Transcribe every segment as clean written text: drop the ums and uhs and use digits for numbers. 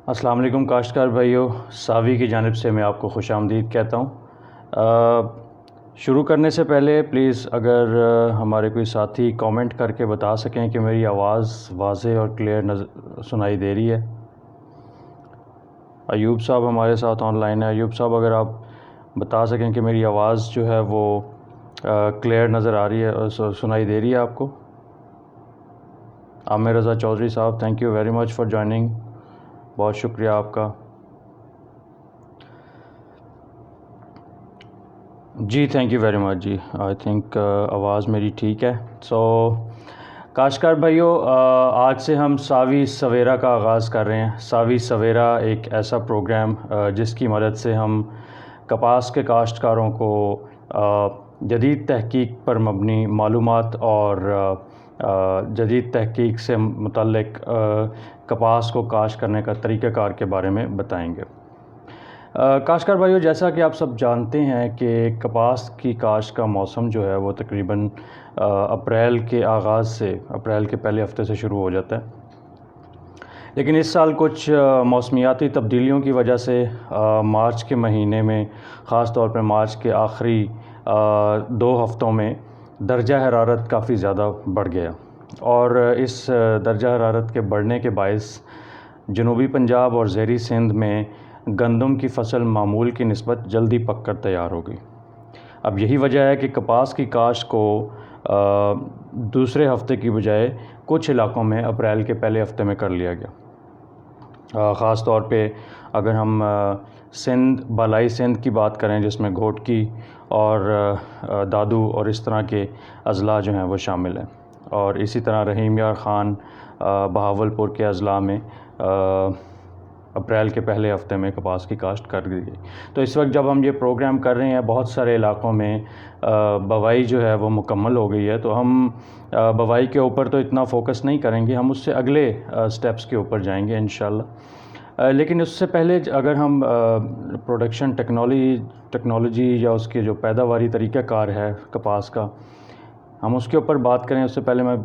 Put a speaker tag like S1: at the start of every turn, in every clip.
S1: السلام علیکم کاشتکار بھائیو، ساوی کی جانب سے میں آپ کو خوش آمدید کہتا ہوں۔ شروع کرنے سے پہلے پلیز اگر ہمارے کوئی ساتھی کامنٹ کر کے بتا سکیں کہ میری آواز واضح اور کلیئر سنائی دے رہی ہے۔ ایوب صاحب ہمارے ساتھ آن لائن ہے۔ ایوب صاحب اگر آپ بتا سکیں کہ میری آواز جو ہے وہ کلیئر نظر آ رہی ہے اور سنائی دے رہی ہے آپ کو۔ عامر رضا چودھری صاحب، thank you very much for joining, بہت شکریہ آپ کا۔ جی تھینک یو ویری مچ جی، آئی تھنک آواز میری ٹھیک ہے۔ کاشتکار بھائیو، آج سے ہم ساوی سویرا کا آغاز کر رہے ہیں۔ ساوی سویرا ایک ایسا پروگرام جس کی مدد سے ہم کپاس کے کاشتکاروں کو جدید تحقیق پر مبنی معلومات اور جدید تحقیق سے متعلق کپاس کو کاشت کرنے کا طریقہ کار کے بارے میں بتائیں گے۔ کاشتکار بھائیو، جیسا کہ آپ سب جانتے ہیں کہ کپاس کی کاشت کا موسم جو ہے وہ تقریباً اپریل کے آغاز سے، اپریل کے پہلے ہفتے سے شروع ہو جاتا ہے، لیکن اس سال کچھ موسمیاتی تبدیلیوں کی وجہ سے مارچ کے مہینے میں، خاص طور پر مارچ کے آخری 2 ہفتوں میں درجہ حرارت کافی زیادہ بڑھ گیا، اور اس درجہ حرارت کے بڑھنے کے باعث جنوبی پنجاب اور زیریں سندھ میں گندم کی فصل معمول کی نسبت جلدی پک کر تیار ہو گئی۔ اب یہی وجہ ہے کہ کپاس کی کاشت کو دوسرے ہفتے کی بجائے کچھ علاقوں میں اپریل کے پہلے ہفتے میں کر لیا گیا۔ خاص طور پہ اگر ہم سندھ، بالائی سندھ کی بات کریں جس میں گھوٹکی اور دادو اور اس طرح کے اضلاع جو ہیں وہ شامل ہیں، اور اسی طرح رحیم یار خان، بہاولپور کے اضلاع میں اپریل کے پہلے ہفتے میں کپاس کی کاشت کر دی گئی۔ تو اس وقت جب ہم یہ پروگرام کر رہے ہیں، بہت سارے علاقوں میں بوائی جو ہے وہ مکمل ہو گئی ہے، تو ہم بوائی کے اوپر تو اتنا فوکس نہیں کریں گے، ہم اس سے اگلے سٹیپس کے اوپر جائیں گے انشاءاللہ۔ لیکن اس سے پہلے اگر ہم پروڈکشن ٹیکنالوجی یا اس کے جو پیداواری طریقہ کار ہے کپاس کا، ہم اس کے اوپر بات کریں، اس سے پہلے میں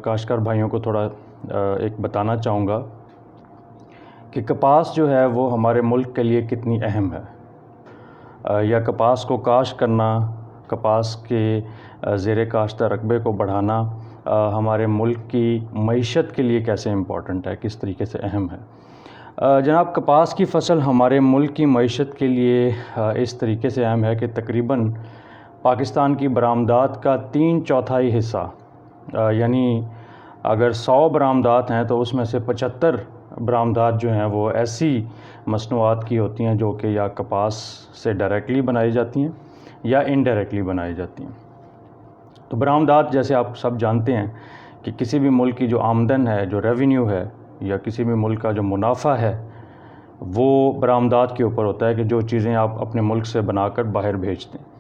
S1: کاشتکار بھائیوں کو تھوڑا ایک بتانا چاہوں گا کہ کپاس جو ہے وہ ہمارے ملک کے لیے کتنی اہم ہے، یا کپاس کو کاشت کرنا، کپاس کے زیر کاشتہ رقبے کو بڑھانا ہمارے ملک کی معیشت کے لیے کیسے امپورٹنٹ ہے، کس طریقے سے اہم ہے۔ جناب، کپاس کی فصل ہمارے ملک کی معیشت کے لیے اس طریقے سے اہم ہے کہ تقریباً پاکستان کی برآمدات کا 3/4 حصہ، یعنی اگر 100 برآمدات ہیں تو اس میں سے 75 برآمدات جو ہیں وہ ایسی مصنوعات کی ہوتی ہیں جو کہ یا کپاس سے ڈائریکٹلی بنائی جاتی ہیں یا انڈائریکٹلی بنائی جاتی ہیں۔ تو برآمدات، جیسے آپ سب جانتے ہیں کہ کسی بھی ملک کی جو آمدن ہے، جو ریونیو ہے، یا کسی بھی ملک کا جو منافع ہے، وہ برآمدات کے اوپر ہوتا ہے کہ جو چیزیں آپ اپنے ملک سے بنا کر باہر بھیجتے ہیں۔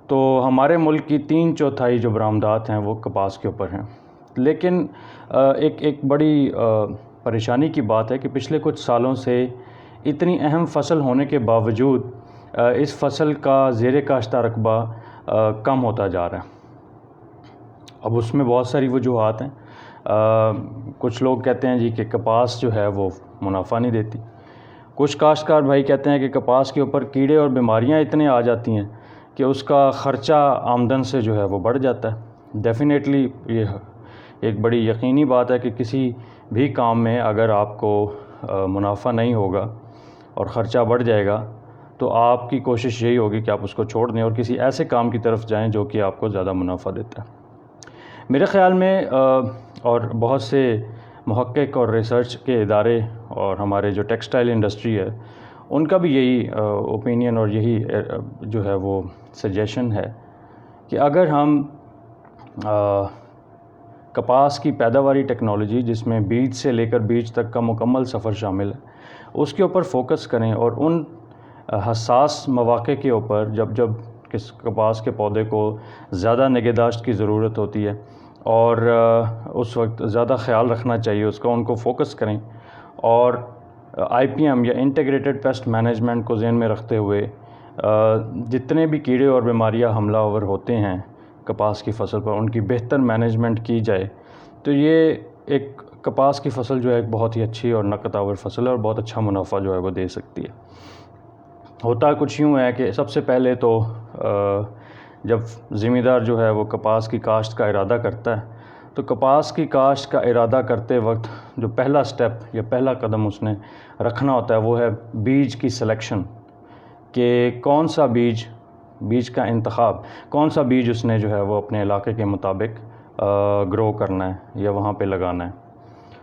S1: تو ہمارے ملک کی 3/4 جو برآمدات ہیں وہ کپاس کے اوپر ہیں، لیکن ایک بڑی پریشانی کی بات ہے کہ پچھلے کچھ سالوں سے اتنی اہم فصل ہونے کے باوجود اس فصل کا زیر کاشتہ رقبہ کم ہوتا جا رہا ہے۔ اب اس میں بہت ساری وجوہات ہیں۔ کچھ لوگ کہتے ہیں جی کہ کپاس جو ہے وہ منافع نہیں دیتی، کچھ کاشتکار بھائی کہتے ہیں کہ کپاس کے اوپر کیڑے اور بیماریاں اتنے آ جاتی ہیں کہ اس کا خرچہ آمدن سے جو ہے وہ بڑھ جاتا ہے۔ ڈیفینیٹلی یہ ایک بڑی یقینی بات ہے کہ کسی بھی کام میں اگر آپ کو منافع نہیں ہوگا اور خرچہ بڑھ جائے گا تو آپ کی کوشش یہی ہوگی کہ آپ اس کو چھوڑ دیں اور کسی ایسے کام کی طرف جائیں جو کہ آپ کو زیادہ منافع دیتا ہے۔ میرے خیال میں اور بہت سے محقق اور ریسرچ کے ادارے اور ہمارے جو ٹیکسٹائل انڈسٹری ہے ان کا بھی یہی اوپینین اور یہی جو ہے وہ سجیشن ہے کہ اگر ہم کپاس کی پیداواری ٹیکنالوجی، جس میں بیج سے لے کر بیج تک کا مکمل سفر شامل ہے، اس کے اوپر فوکس کریں اور ان حساس مواقع کے اوپر جب کپاس کے پودے کو زیادہ نگہداشت کی ضرورت ہوتی ہے اور اس وقت زیادہ خیال رکھنا چاہیے اس کا، ان کو فوکس کریں، اور IPM یا انٹیگریٹڈ پیسٹ مینجمنٹ کو ذہن میں رکھتے ہوئے جتنے بھی کیڑے اور بیماریاں حملہ آور ہوتے ہیں کپاس کی فصل پر، ان کی بہتر مینجمنٹ کی جائے تو یہ ایک کپاس کی فصل جو ہے ایک بہت ہی اچھی اور نقد آور فصل ہے اور بہت اچھا منافع جو ہے وہ دے سکتی ہے۔ ہوتا کچھ یوں ہے کہ سب سے پہلے تو جب زمیندار جو ہے وہ کپاس کی کاشت کا ارادہ کرتا ہے تو کپاس کی کاشت کا ارادہ کرتے وقت جو پہلا سٹیپ یا پہلا قدم اس نے رکھنا ہوتا ہے وہ ہے بیج کی سلیکشن، کہ کون سا بیج کا انتخاب، کون سا بیج اس نے جو ہے وہ اپنے علاقے کے مطابق گرو کرنا ہے یا وہاں پہ لگانا ہے۔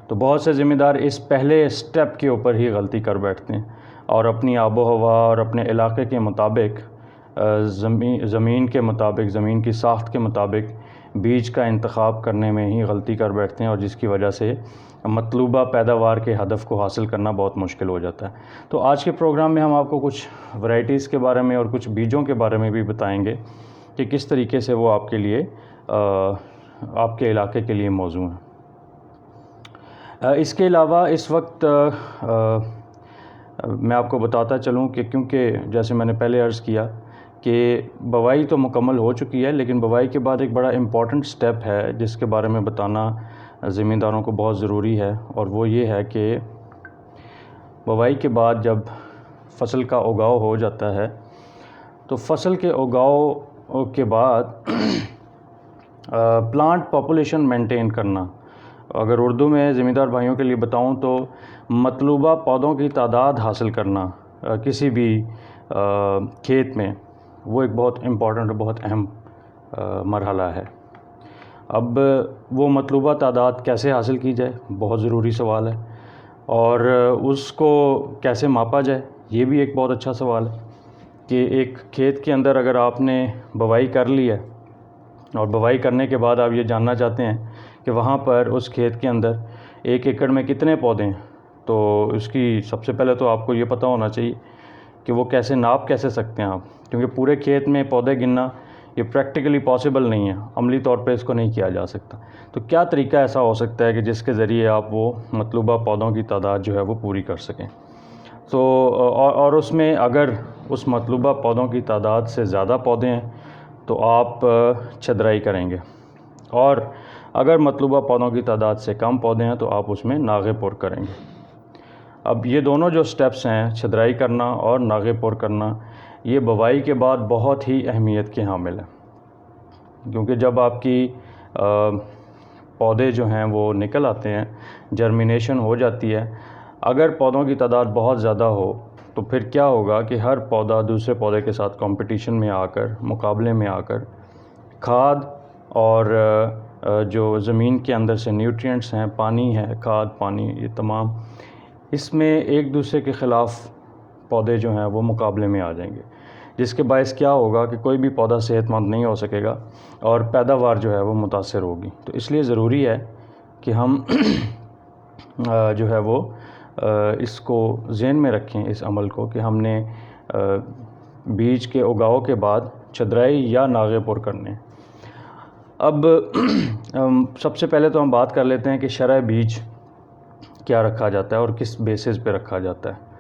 S1: تو بہت سے ذمہ دار اس پہلے سٹیپ کے اوپر ہی غلطی کر بیٹھتے ہیں اور اپنی آب و ہوا اور اپنے علاقے کے مطابق زمین کے مطابق، زمین کی ساخت کے مطابق بیج کا انتخاب کرنے میں ہی غلطی کر بیٹھتے ہیں، اور جس کی وجہ سے مطلوبہ پیداوار کے ہدف کو حاصل کرنا بہت مشکل ہو جاتا ہے۔ تو آج کے پروگرام میں ہم آپ کو کچھ ورائٹیز کے بارے میں اور کچھ بیجوں کے بارے میں بھی بتائیں گے کہ کس طریقے سے وہ آپ کے لیے آپ کے علاقے کے لیے موزوں ہیں۔ اس کے علاوہ اس وقت میں آپ کو بتاتا چلوں کہ کیونکہ جیسے میں نے پہلے عرض کیا کہ بوائی تو مکمل ہو چکی ہے، لیکن بوائی کے بعد ایک بڑا امپورٹنٹ سٹیپ ہے جس کے بارے میں بتانا ذمہ داروں کو بہت ضروری ہے، اور وہ یہ ہے کہ بوائی کے بعد جب فصل کا اگاؤ ہو جاتا ہے تو فصل کے اگاؤ کے بعد پلانٹ پاپولیشن مینٹین کرنا، اگر اردو میں ذمہ دار بھائیوں کے لیے بتاؤں تو مطلوبہ پودوں کی تعداد حاصل کرنا کسی بھی کھیت میں، وہ ایک بہت امپورٹنٹ اور بہت اہم مرحلہ ہے۔ اب وہ مطلوبہ تعداد کیسے حاصل کی جائے بہت ضروری سوال ہے، اور اس کو کیسے ماپا جائے یہ بھی ایک بہت اچھا سوال ہے کہ ایک کھیت کے اندر اگر آپ نے بوائی کر لی ہے اور بوائی کرنے کے بعد آپ یہ جاننا چاہتے ہیں کہ وہاں پر اس کھیت کے اندر 1 ایکڑ میں کتنے پودے ہیں، تو اس کی سب سے پہلے تو آپ کو یہ پتہ ہونا چاہیے کہ وہ کیسے ناپ کیسے سکتے ہیں آپ، کیونکہ پورے کھیت میں پودے گننا یہ پریکٹیکلی پاسبل نہیں ہے، عملی طور پہ اس کو نہیں کیا جا سکتا۔ تو کیا طریقہ ایسا ہو سکتا ہے کہ جس کے ذریعے آپ وہ مطلوبہ پودوں کی تعداد جو ہے وہ پوری کر سکیں؟ تو اور اس میں اگر اس مطلوبہ پودوں کی تعداد سے زیادہ پودے ہیں تو آپ چھدرائی کریں گے، اور اگر مطلوبہ پودوں کی تعداد سے کم پودے ہیں تو آپ اس میں ناغے پور کریں گے۔ اب یہ دونوں جو سٹیپس ہیں، چھدرائی کرنا اور ناغے پور کرنا، یہ بوائی کے بعد بہت ہی اہمیت کے حامل ہیں، کیونکہ جب آپ کی پودے جو ہیں وہ نکل آتے ہیں، جرمینیشن ہو جاتی ہے، اگر پودوں کی تعداد بہت زیادہ ہو تو پھر کیا ہوگا کہ ہر پودا دوسرے پودے کے ساتھ کمپٹیشن میں آ کر، مقابلے میں آ کر کھاد اور جو زمین کے اندر سے نیوٹرینٹس ہیں، پانی ہے، کھاد، پانی، یہ تمام اس میں ایک دوسرے کے خلاف پودے جو ہیں وہ مقابلے میں آ جائیں گے، جس کے باعث کیا ہوگا کہ کوئی بھی پودا صحت مند نہیں ہو سکے گا اور پیداوار جو ہے وہ متاثر ہوگی۔ تو اس لیے ضروری ہے کہ ہم جو ہے وہ اس کو ذہن میں رکھیں، اس عمل کو، کہ ہم نے بیج کے اگاؤ کے بعد چھدرائی یا ناغے پور کرنے۔ اب سب سے پہلے تو ہم بات کر لیتے ہیں کہ شرح بیج کیا رکھا جاتا ہے اور کس بیسس پہ رکھا جاتا ہے۔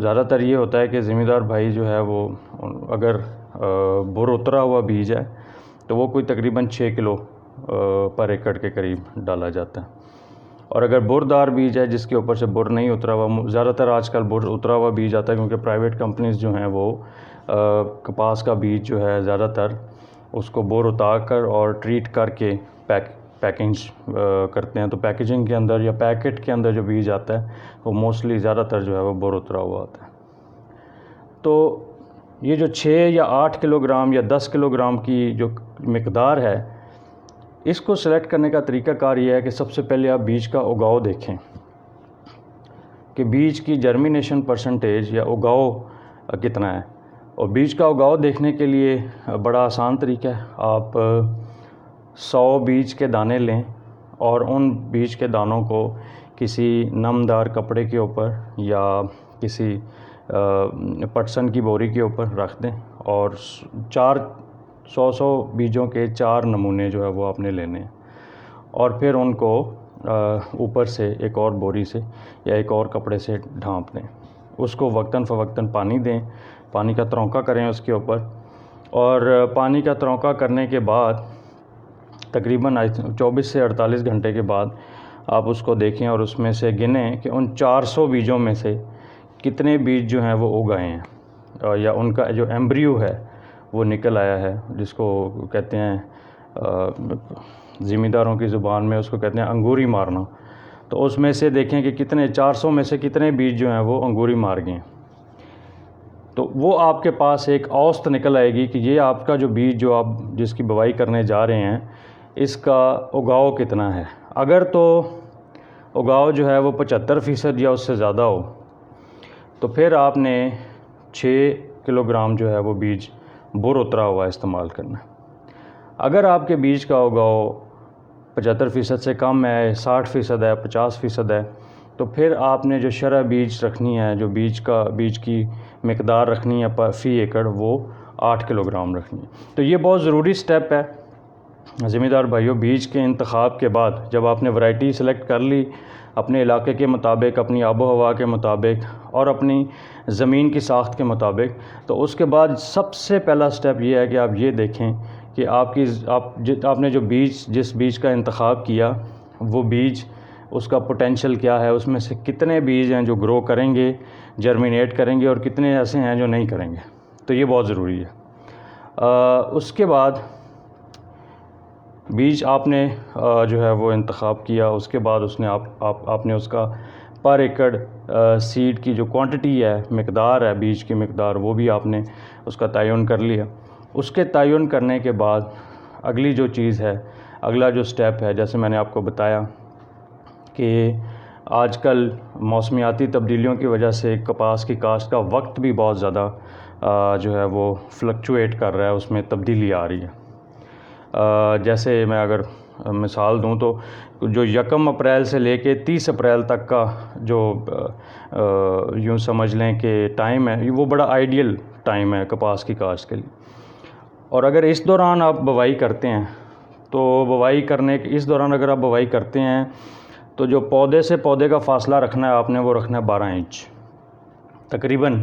S1: زیادہ تر یہ ہوتا ہے کہ ذمہ دار بھائی جو ہے وہ اگر بر اترا ہوا بیج ہے تو وہ کوئی تقریباً 6 کلو پر ایکڑ کے قریب ڈالا جاتا ہے، اور اگر بردار بیج ہے جس کے اوپر سے بر نہیں اترا ہوا، زیادہ تر آج کل بر اترا ہوا بیج آتا ہے کیونکہ پرائیویٹ کمپنیز جو ہیں وہ کپاس کا بیج جو ہے زیادہ تر اس کو بور اتار کر اور ٹریٹ کر کے پیکنگ کرتے ہیں، تو پیکیجنگ کے اندر یا پیکٹ کے اندر جو بیج آتا ہے وہ موسٹلی زیادہ تر جو ہے وہ بور اترا ہوا آتا ہے۔ تو یہ جو 6 یا 8 کلو گرام یا 10 کلو گرام کی جو مقدار ہے، اس کو سلیکٹ کرنے کا طریقہ کار یہ ہے کہ سب سے پہلے آپ بیج کا اگاؤ دیکھیں کہ بیج کی جرمینیشن پرسنٹیج یا اگاؤ کتنا ہے، اور بیج کا اگاؤ دیکھنے کے لیے بڑا آسان طریقہ ہے، آپ 100 بیج کے دانے لیں اور ان بیج کے دانوں کو کسی نمدار کپڑے کے اوپر یا کسی پٹسن کی بوری کے اوپر رکھ دیں، اور 100 بیجوں کے 4 نمونے جو ہے وہ آپ نے لینے ہیں، اور پھر ان کو اوپر سے ایک اور بوری سے یا ایک اور کپڑے سے ڈھانپ دیں، اس کو وقتاً فوقتاً پانی دیں، پانی کا ترونکا کریں اس کے اوپر، اور پانی کا ترونکا کرنے کے بعد تقریباً 24 سے 48 گھنٹے کے بعد آپ اس کو دیکھیں اور اس میں سے گنیں کہ ان 400 بیجوں میں سے کتنے بیج جو ہیں وہ اگائے ہیں، یا ان کا جو ایمبریو ہے وہ نکل آیا ہے، جس کو کہتے ہیں زمینداروں کی زبان میں اس کو کہتے ہیں انگوری مارنا۔ تو اس میں سے دیکھیں کہ کتنے 400 میں سے کتنے بیج جو ہیں وہ انگوری مار گئے ہیں۔ تو وہ آپ کے پاس ایک اوسط نکل آئے گی کہ یہ آپ کا جو بیج جو آپ جس کی بوائی کرنے جا رہے ہیں اس کا اگاؤ کتنا ہے۔ اگر تو اگاؤ جو ہے وہ 75% یا اس سے زیادہ ہو تو پھر آپ نے 6 کلو گرام جو ہے وہ بیج بر اترا ہوا استعمال کرنا ہے۔ اگر آپ کے بیج کا اگاؤ 75% سے کم ہے، 60% ہے، 50% ہے، تو پھر آپ نے جو شرح بیج رکھنی ہے، جو بیج کی مقدار رکھنی ہے فی ایکڑ، وہ 8 کلو گرام رکھنی ہے۔ تو یہ بہت ضروری سٹیپ ہے ذمہ دار بھائیوں۔ بیج کے انتخاب کے بعد جب آپ نے ورائٹی سلیکٹ کر لی اپنے علاقے کے مطابق، اپنی آب و ہوا کے مطابق اور اپنی زمین کی ساخت کے مطابق، تو اس کے بعد سب سے پہلا سٹیپ یہ ہے کہ آپ یہ دیکھیں کہ آپ نے جو جس بیج کا انتخاب کیا وہ بیج اس کا پوٹینشل کیا ہے، اس میں سے کتنے بیج ہیں جو گرو کریں گے، جرمینیٹ کریں گے، اور کتنے ایسے ہیں جو نہیں کریں گے۔ تو یہ بہت ضروری ہے۔ اس کے بعد بیج آپ نے جو ہے وہ انتخاب کیا، اس کے بعد آپ نے اس کا پر ایکڑ سیڈ کی جو کوانٹٹی ہے، مقدار ہے، بیج کی مقدار، وہ بھی آپ نے اس کا تعین کر لیا۔ اس کے تعین کرنے کے بعد اگلی جو چیز ہے، اگلا جو سٹیپ ہے، جیسے میں نے آپ کو بتایا کہ آج کل موسمیاتی تبدیلیوں کی وجہ سے کپاس کی کاشت کا وقت بھی بہت زیادہ جو ہے وہ فلکچویٹ کر رہا ہے، اس میں تبدیلی آ رہی ہے۔ جیسے میں اگر مثال دوں تو جو 1 اپریل سے لے کے 30 اپریل تک کا جو یوں سمجھ لیں کہ ٹائم ہے، وہ بڑا آئیڈیل ٹائم ہے کپاس کی کاشت کے لیے۔ اور اگر اس دوران آپ بوائی کرتے ہیں تو اس دوران اگر آپ بوائی کرتے ہیں تو جو پودے سے پودے کا فاصلہ رکھنا ہے آپ نے، وہ رکھنا ہے 12 انچ، تقریباً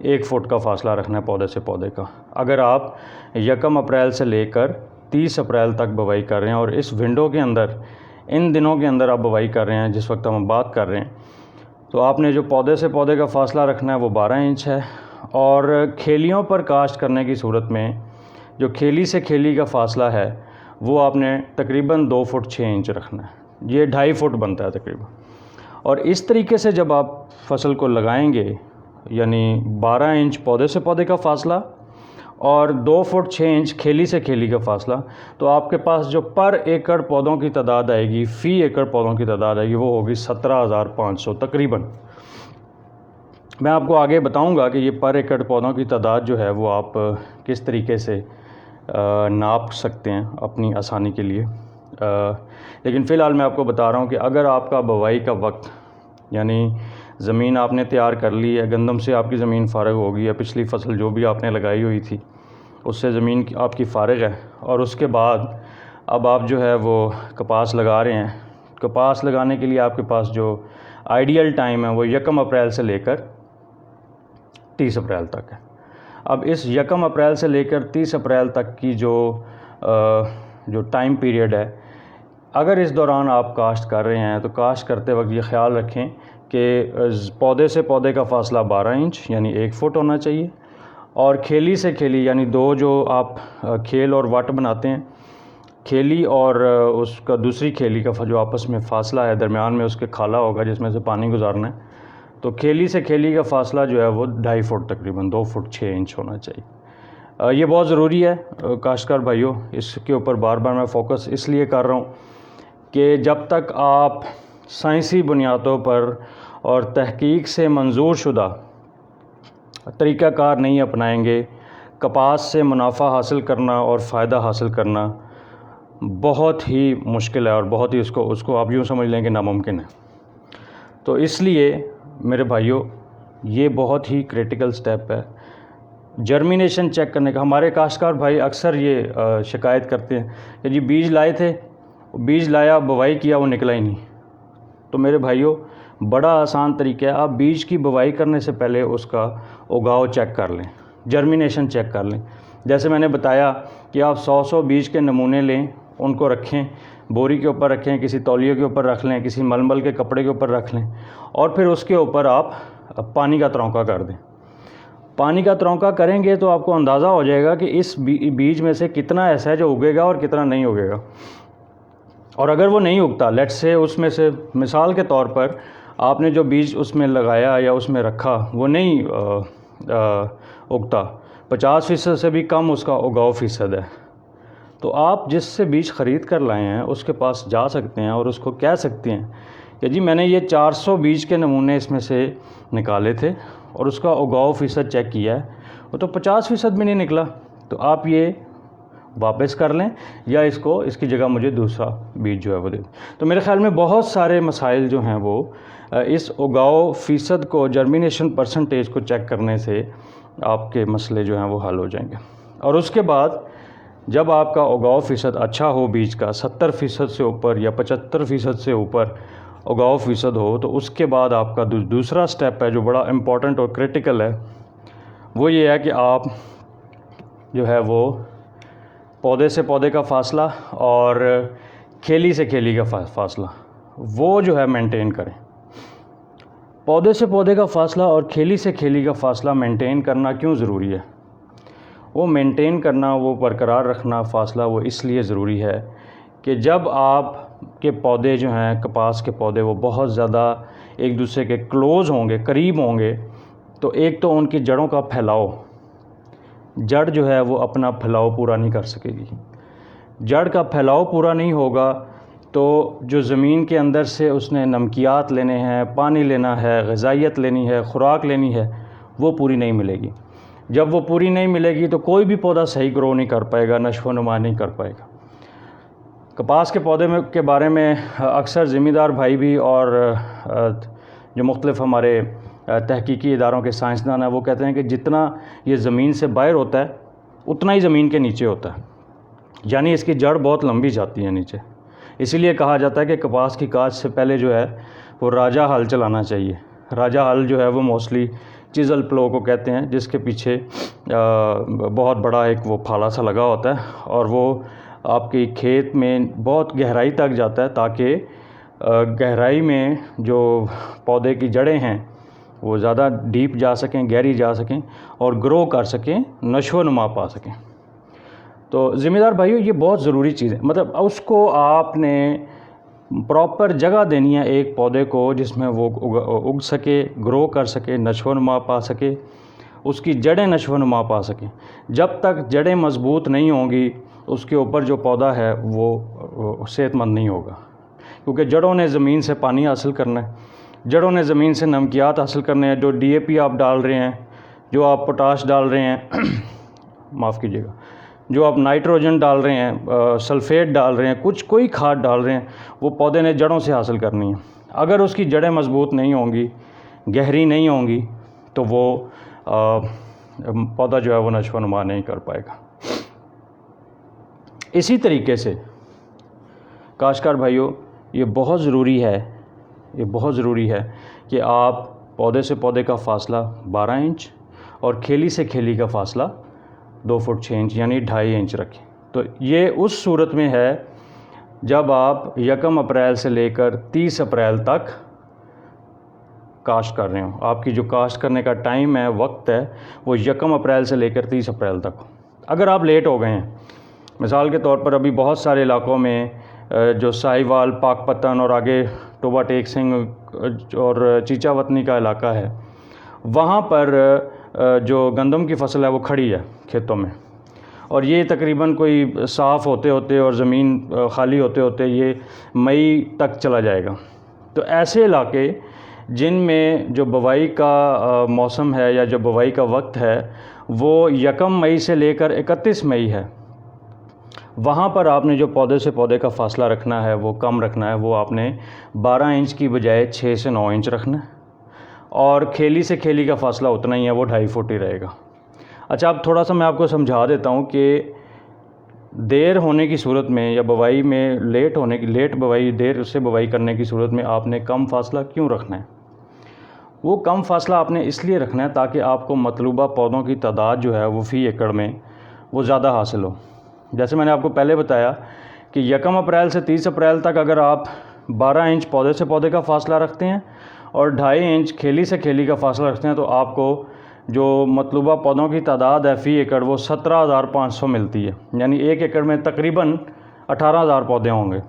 S1: 1 فٹ کا فاصلہ رکھنا ہے پودے سے پودے کا۔ اگر آپ 1 اپریل سے لے کر 30 اپریل تک بوائی کر رہے ہیں، اور اس ونڈو کے اندر، ان دنوں کے اندر آپ بوائی کر رہے ہیں جس وقت ہم بات کر رہے ہیں، تو آپ نے جو پودے سے پودے کا فاصلہ رکھنا ہے وہ 12 انچ ہے۔ اور کھیلیوں پر کاشت کرنے کی صورت میں جو کھیلی سے کھیلی کا فاصلہ ہے وہ آپ نے تقریباً 2 فٹ 6 انچ رکھنا ہے، یہ 2.5 فٹ بنتا ہے تقریباً۔ اور اس طریقے سے جب آپ فصل کو لگائیں گے، یعنی 12 انچ پودے سے پودے کا فاصلہ اور 2 فٹ 6 انچ کھیلی سے کھیلی کا فاصلہ، تو آپ کے پاس جو پر ایکڑ پودوں کی تعداد آئے گی، فی ایکڑ پودوں کی تعداد آئے گی، وہ ہوگی 17,500 تقریباً۔ میں آپ کو آگے بتاؤں گا کہ یہ پر ایکڑ پودوں کی تعداد جو ہے وہ آپ کس طریقے سے ناپ سکتے ہیں اپنی آسانی کے لیے، لیکن فی الحال میں آپ کو بتا رہا ہوں کہ اگر آپ کا بوائی کا وقت، یعنی زمین آپ نے تیار کر لی ہے، گندم سے آپ کی زمین فارغ ہو گئی ہے، پچھلی فصل جو بھی آپ نے لگائی ہوئی تھی اس سے زمین آپ کی فارغ ہے، اور اس کے بعد اب آپ جو ہے وہ کپاس لگا رہے ہیں۔ کپاس لگانے کے لیے آپ کے پاس جو آئیڈیل ٹائم ہے وہ 1 اپریل سے لے کر 30 اپریل تک ہے۔ اب اس 1 اپریل سے لے کر 30 اپریل تک کی جو ٹائم پیریڈ ہے، اگر اس دوران آپ کاشت کر رہے ہیں تو کاشت کرتے وقت یہ خیال رکھیں کہ پودے سے پودے کا فاصلہ 12 انچ یعنی 1 فٹ ہونا چاہیے، اور کھیلی سے کھیلی یعنی دو جو آپ کھیل اور وٹ بناتے ہیں، کھیلی اور اس کا دوسری کھیلی کا جو آپس میں فاصلہ ہے، درمیان میں اس کے کھالا ہوگا جس میں سے پانی گزارنا ہے، تو کھیلی سے کھیلی کا فاصلہ جو ہے وہ 2.5 فٹ تقریباً 2 فٹ 6 انچ ہونا چاہیے۔ یہ بہت ضروری ہے کاشتکار بھائیوں، اس کے اوپر بار بار میں فوکس اس لیے کر رہا ہوں کہ جب تک آپ سائنسی بنیادوں پر اور تحقیق سے منظور شدہ طریقہ کار نہیں اپنائیں گے، کپاس سے منافع حاصل کرنا اور فائدہ حاصل کرنا بہت ہی مشکل ہے، اور بہت ہی اس کو آپ یوں سمجھ لیں کہ ناممکن ہے۔ تو اس لیے میرے بھائیوں یہ بہت ہی کریٹیکل سٹیپ ہے جرمینیشن چیک کرنے کا۔ ہمارے کاشتکار بھائی اکثر یہ شکایت کرتے ہیں کہ جی بیج لائے تھے، بیج لایا، بوائی کیا، وہ نکلا ہی نہیں۔ تو میرے بھائیوں بڑا آسان طریقہ ہے، آپ بیج کی بوائی کرنے سے پہلے اس کا اگاؤ چیک کر لیں، جرمینیشن چیک کر لیں۔ جیسے میں نے بتایا کہ آپ 100 بیج کے نمونے لیں، ان کو رکھیں، بوری کے اوپر رکھیں, کسی تولیے کے اوپر رکھ لیں, کسی ململ کے کپڑے کے اوپر رکھ لیں, اور پھر اس کے اوپر آپ پانی کا ترونکا کر دیں. پانی کا ترونکا کریں گے تو آپ کو اندازہ ہو جائے گا کہ اس بیج میں سے کتنا ایسا ہے جو اگے گا اور کتنا نہیں اگے گا. اور اگر وہ نہیں اگتا, لیٹ سے اس میں سے مثال کے طور پر آپ نے جو بیج اس میں لگایا یا اس میں رکھا وہ نہیں اگتا, 50% سے بھی کم اس کا اگاؤ فیصد ہے, تو آپ جس سے بیج خرید کر لائے ہیں اس کے پاس جا سکتے ہیں اور اس کو کہہ سکتے ہیں کہ جی میں نے یہ 400 بیج کے نمونے اس میں سے نکالے تھے اور اس کا اگاؤ فیصد چیک کیا ہے, وہ تو 50% بھی نہیں نکلا, تو آپ یہ واپس کر لیں یا اس کی جگہ مجھے دوسرا بیج جو ہے وہ دے دیں. تو میرے خیال میں بہت سارے مسائل جو ہیں وہ اس اگاؤ فیصد کو, جرمینیشن پرسنٹیج کو چیک کرنے سے آپ کے مسئلے جو ہیں وہ حل ہو جائیں گے. اور اس کے بعد جب آپ کا اگاؤ فیصد اچھا ہو, بیج کا 70% سے اوپر یا 75% سے اوپر اگاؤ فیصد ہو, تو اس کے بعد آپ کا دوسرا سٹیپ ہے جو بڑا امپورٹنٹ اور کرٹیکل ہے, وہ یہ ہے کہ آپ جو ہے وہ پودے سے پودے کا فاصلہ اور کھیلی سے کھیلی کا فاصلہ وہ جو ہے مینٹین کریں. پودے سے پودے کا فاصلہ اور کھیلی سے کھیلی کا فاصلہ مینٹین کرنا کیوں ضروری ہے؟ وہ مینٹین کرنا, وہ برقرار رکھنا فاصلہ وہ اس لیے ضروری ہے کہ جب آپ کے پودے جو ہیں, کپاس کے پودے, وہ بہت زیادہ ایک دوسرے کے کلوز ہوں گے, قریب ہوں گے, تو ایک تو ان کی جڑوں کا پھیلاؤ, جڑ جو ہے وہ اپنا پھیلاؤ پورا نہیں کر سکے گی. جڑ کا پھیلاؤ پورا نہیں ہوگا تو جو زمین کے اندر سے اس نے نمکیات لینے ہیں, پانی لینا ہے, غذائیت لینی ہے, خوراک لینی ہے, وہ پوری نہیں ملے گی. جب وہ پوری نہیں ملے گی تو کوئی بھی پودا صحیح گرو نہیں کر پائے گا, نشو و نما نہیں کر پائے گا. کپاس کے پودے کے بارے میں اکثر ذمہ دار بھائی بھی اور جو مختلف ہمارے تحقیقی اداروں کے سائنسدان ہیں وہ کہتے ہیں کہ جتنا یہ زمین سے باہر ہوتا ہے اتنا ہی زمین کے نیچے ہوتا ہے, یعنی اس کی جڑ بہت لمبی جاتی ہے نیچے. اسی لیے کہا جاتا ہے کہ کپاس کی کاشت سے پہلے جو ہے وہ راجہ ہل چلانا چاہیے. راجہ ہل جو ہے وہ موسٹلی چیزل پلو کو کہتے ہیں, جس کے پیچھے بہت بڑا ایک وہ پھالا سا لگا ہوتا ہے اور وہ آپ کی کھیت میں بہت گہرائی تک جاتا ہے تاکہ گہرائی میں جو پودے کی جڑیں ہیں وہ زیادہ ڈیپ جا سکیں, گہری جا سکیں اور گرو کر سکیں, نشو و نما پا سکیں. تو ذمہ دار بھائیو یہ بہت ضروری چیز ہے, مطلب اس کو آپ نے پراپر جگہ دینی ہے ایک پودے کو جس میں وہ اگ سکے, گرو کر سکے, نشو و نما پا سکے, اس کی جڑیں نشو و نما پا سکیں. جب تک جڑیں مضبوط نہیں ہوں گی اس کے اوپر جو پودا ہے وہ صحت مند نہیں ہوگا, کیونکہ جڑوں نے زمین سے پانی حاصل کرنا ہے, جڑوں نے زمین سے نمکیات حاصل کرنے ہیں. جو ڈی اے پی آپ ڈال رہے ہیں, جو آپ پوٹاش ڈال رہے ہیں معاف کیجیے گا, جو آپ نائٹروجن ڈال رہے ہیں, سلفیٹ ڈال رہے ہیں, کوئی کھاد ڈال رہے ہیں, وہ پودے نے جڑوں سے حاصل کرنی ہے. اگر اس کی جڑیں مضبوط نہیں ہوں گی, گہری نہیں ہوں گی, تو وہ پودا جو ہے وہ نشو و نما نہیں کر پائے گا. اسی طریقے سے کاشتکار بھائیوں یہ بہت ضروری ہے کہ آپ پودے سے پودے کا فاصلہ 12 انچ اور کھیلی سے کھیلی کا فاصلہ 2 فٹ 6 انچ یعنی 2.5 انچ رکھیں. تو یہ اس صورت میں ہے جب آپ 1 اپریل سے لے کر 30 اپریل تک کاشت کر رہے ہوں. آپ کی جو کاشت کرنے کا ٹائم ہے, وقت ہے, وہ 1 اپریل سے لے کر 30 اپریل تک ہو. اگر آپ لیٹ ہو گئے ہیں, مثال کے طور پر ابھی بہت سارے علاقوں میں جو سائی وال, پاک پتن اور آگے ٹوبا ٹیک سنگھ اور چیچا وطنی کا علاقہ ہے, وہاں پر جو گندم کی فصل ہے وہ کھڑی ہے کھیتوں میں, اور یہ تقریباً کوئی صاف ہوتے ہوتے اور زمین خالی ہوتے ہوتے یہ مئی تک چلا جائے گا. تو ایسے علاقے جن میں جو بوائی کا موسم ہے یا جو بوائی کا وقت ہے وہ 1 مئی سے لے کر 31 مئی ہے, وہاں پر آپ نے جو پودے سے پودے کا فاصلہ رکھنا ہے وہ کم رکھنا ہے. وہ آپ نے 12 انچ کی بجائے 6 سے 9 انچ رکھنا ہے, اور کھیلی سے کھیلی کا فاصلہ اتنا ہی ہے, وہ 2.5 فٹ ہی رہے گا. اچھا, اب تھوڑا سا میں آپ کو سمجھا دیتا ہوں کہ دیر ہونے کی صورت میں یا بوائی میں لیٹ بوائی, دیر سے بوائی کرنے کی صورت میں آپ نے کم فاصلہ کیوں رکھنا ہے؟ وہ کم فاصلہ آپ نے اس لیے رکھنا ہے تاکہ آپ کو مطلوبہ پودوں کی تعداد جو ہے وہ فی ایکڑ میں وہ زیادہ حاصل ہو. جیسے میں نے آپ کو پہلے بتایا کہ 1 اپریل سے 30 اپریل تک اگر آپ 12 انچ پودے سے پودے کا فاصلہ رکھتے ہیں اور 2.5 انچ کھیلی سے کھیلی کا فاصلہ رکھتے ہیں تو آپ کو جو مطلوبہ پودوں کی تعداد ہے فی ایکڑ وہ 17,500 ملتی ہے، یعنی 1 ایکڑ میں تقریباً 18,000 پودے ہوں گے۔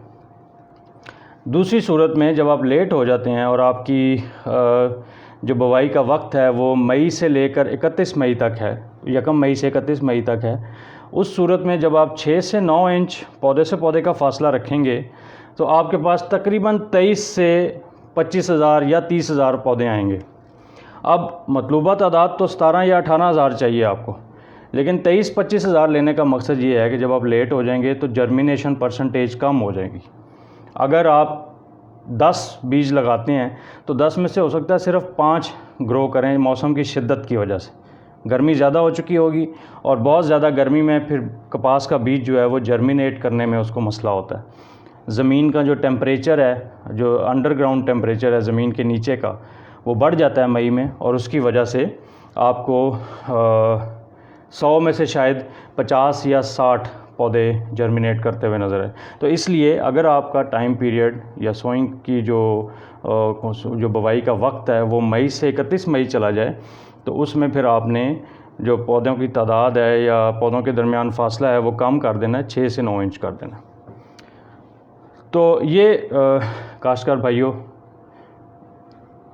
S1: دوسری صورت میں جب آپ لیٹ ہو جاتے ہیں اور آپ کی جو بوائی کا وقت ہے وہ مئی سے لے کر 31 مئی تک ہے، 1 مئی سے 31 مئی تک ہے، اس صورت میں جب آپ 6 سے 9 انچ پودے سے پودے کا فاصلہ رکھیں گے تو آپ کے پاس تقریباً 23 سے 25,000 یا 30,000 پودے آئیں گے۔ اب مطلوبہ تعداد تو 17 یا 18,000 چاہیے آپ کو، لیکن 23-25,000 لینے کا مقصد یہ ہے کہ جب آپ لیٹ ہو جائیں گے تو جرمینیشن پرسنٹیج کم ہو جائے گی۔ اگر آپ 10 بیج لگاتے ہیں تو 10 میں سے ہو سکتا ہے صرف 5 گرو کریں موسم کی شدت کی وجہ سے، گرمی زیادہ ہو چکی ہوگی، اور بہت زیادہ گرمی میں پھر کپاس کا بیج جو ہے وہ جرمینیٹ کرنے میں اس کو مسئلہ ہوتا ہے۔ زمین کا جو ٹیمپریچر ہے، جو انڈر گراؤنڈ ٹیمپریچر ہے زمین کے نیچے کا، وہ بڑھ جاتا ہے مئی میں، اور اس کی وجہ سے آپ کو 100 میں سے شاید 50 یا 60 پودے جرمینیٹ کرتے ہوئے نظر آئے۔ تو اس لیے اگر آپ کا ٹائم پیریڈ یا سوئنگ کی جو بوائی کا وقت ہے وہ مئی سے 31 مئی چلا جائے تو اس میں پھر آپ نے جو پودوں کی تعداد ہے یا پودوں کے درمیان فاصلہ ہے وہ کم کر دینا ہے، 6 سے 9 انچ کر دینا۔ تو یہ کاشتکار بھائیوں،